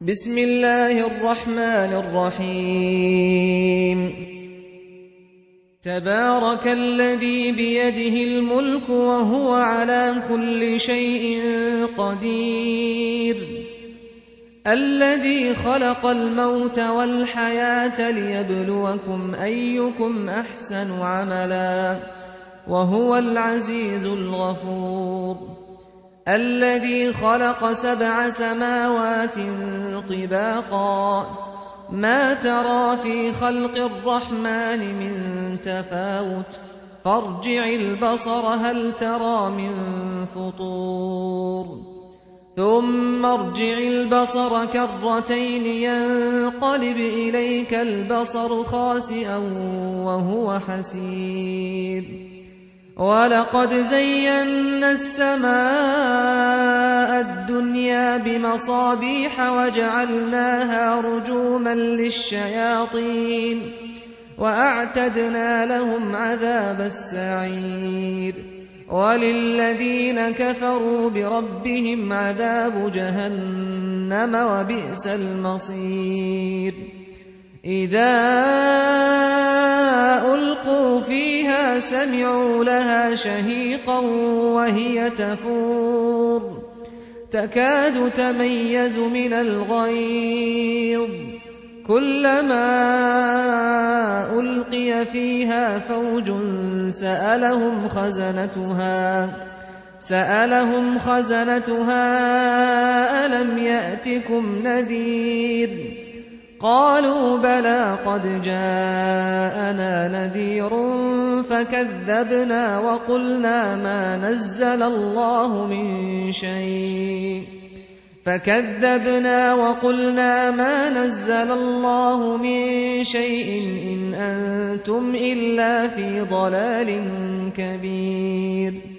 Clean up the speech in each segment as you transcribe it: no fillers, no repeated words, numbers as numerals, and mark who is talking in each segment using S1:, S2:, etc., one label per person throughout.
S1: بسم الله الرحمن الرحيم تبارك الذي بيده الملك وهو على كل شيء قدير الذي خلق الموت والحياة ليبلوكم أيكم أحسن عملا وهو العزيز الغفور الذي خلق 7 سماوات طباقا ما ترى في خلق الرحمن من تفاوت فارجع البصر هل ترى من فطور ثم ارجع البصر كرتين ينقلب إليك البصر خاسئا وهو حسير ولقد زينا السماء الدنيا بمصابيح وجعلناها رجوما للشياطين وأعتدنا لهم عذاب السعير وللذين كفروا بربهم عذاب جهنم وبئس المصير إذا ألقوا فيها سمعوا لها شهيقا وهي تفور تكاد تميز من الغيظ كلما ألقي فيها فوج سألهم خزنتها ألم يأتكم نذير قالوا بلى قد جاءنا نذير فكذبنا وقلنا ما نزل الله من شيء إن أنتم إلا في ضلال كبير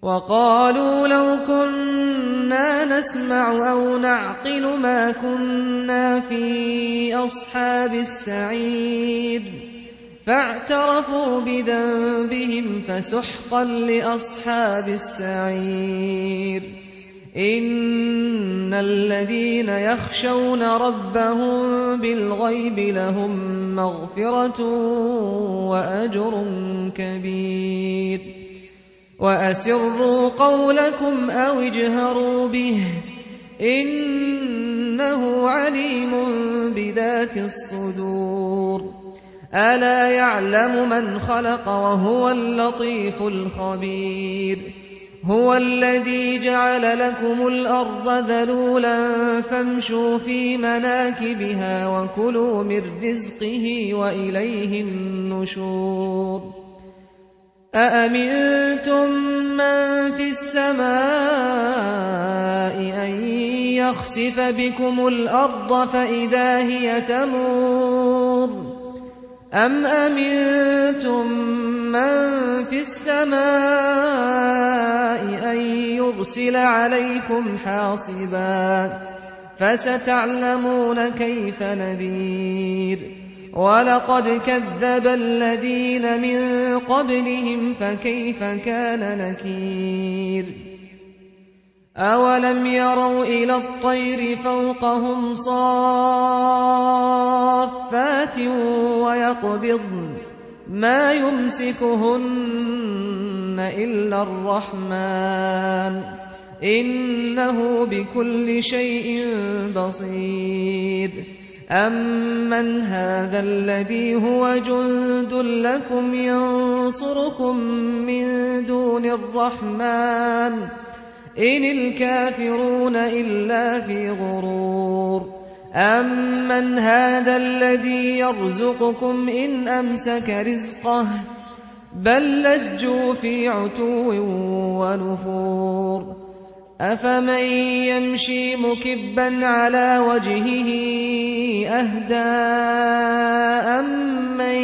S1: وقالوا لو كنا نسمع أو نعقل ما كنا في أصحاب السعير فاعترفوا بذنبهم فسحقا لأصحاب السعير إن الذين يخشون ربهم بالغيب لهم مغفرة وأجر كبير وأسروا قولكم أو اجهروا به إنه عليم بذات الصدور ألا يعلم من خلق وهو اللطيف الخبير هو الذي جعل لكم الأرض ذلولا فامشوا في مناكبها وكلوا من رزقه وإليه النشور أأمنتم من في السماء أن يخسف بكم الأرض فإذا هي تمور أم أمنتم من في السماء أن يرسل عليكم حاصبا فستعلمون كيف نذير ولقد كذب الذين من قبلهم فكيف كان نكير أولم يروا إلى الطير فوقهم صافات ويقبضن ما يمسكهن إلا الرحمن إنه بكل شيء بصير أمن هذا الذي هو جند لكم ينصركم من دون الرحمن إن الكافرون إلا في غرور أمن هذا الذي يرزقكم إن أمسك رزقه بل لجوا في عتو ونفور أفمن يمشي مكبا على وجهه أهدى أمن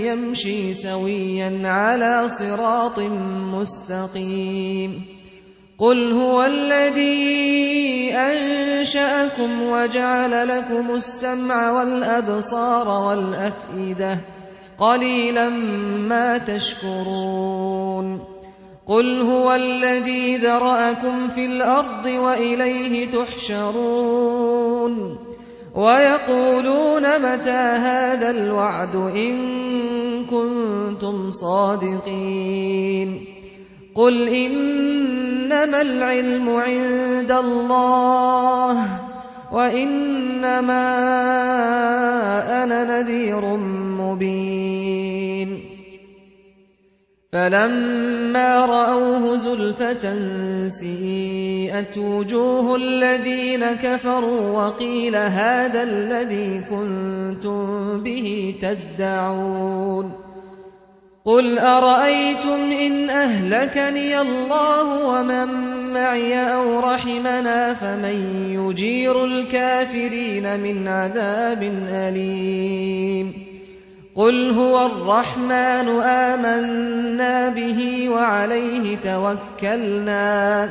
S1: يمشي سويا على صراط مستقيم قل هو الذي أنشأكم وجعل لكم السمع والأبصار والأفئدة قليلا ما تشكرون قل هو الذي ذرأكم في الأرض وإليه تحشرون ويقولون متى هذا الوعد إن كنتم صادقين قل إنما العلم عند الله وإنما أنا نذير مبين فلما رأوه زلفة سيئت وجوه الذين كفروا وقيل هذا الذي كنتم به تدعون قل أرأيتم إن أهلكني الله ومن معي أو رحمنا فمن يجير الكافرين من عذاب أليم قل هو الرحمن آمنا به وعليه توكلنا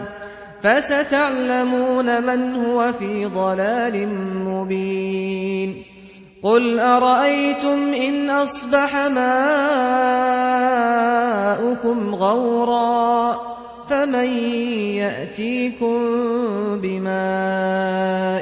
S1: فستعلمون من هو في ضلال مبين قل أرأيتم إن أصبح ماؤكم غورا فمن يأتيكم بماء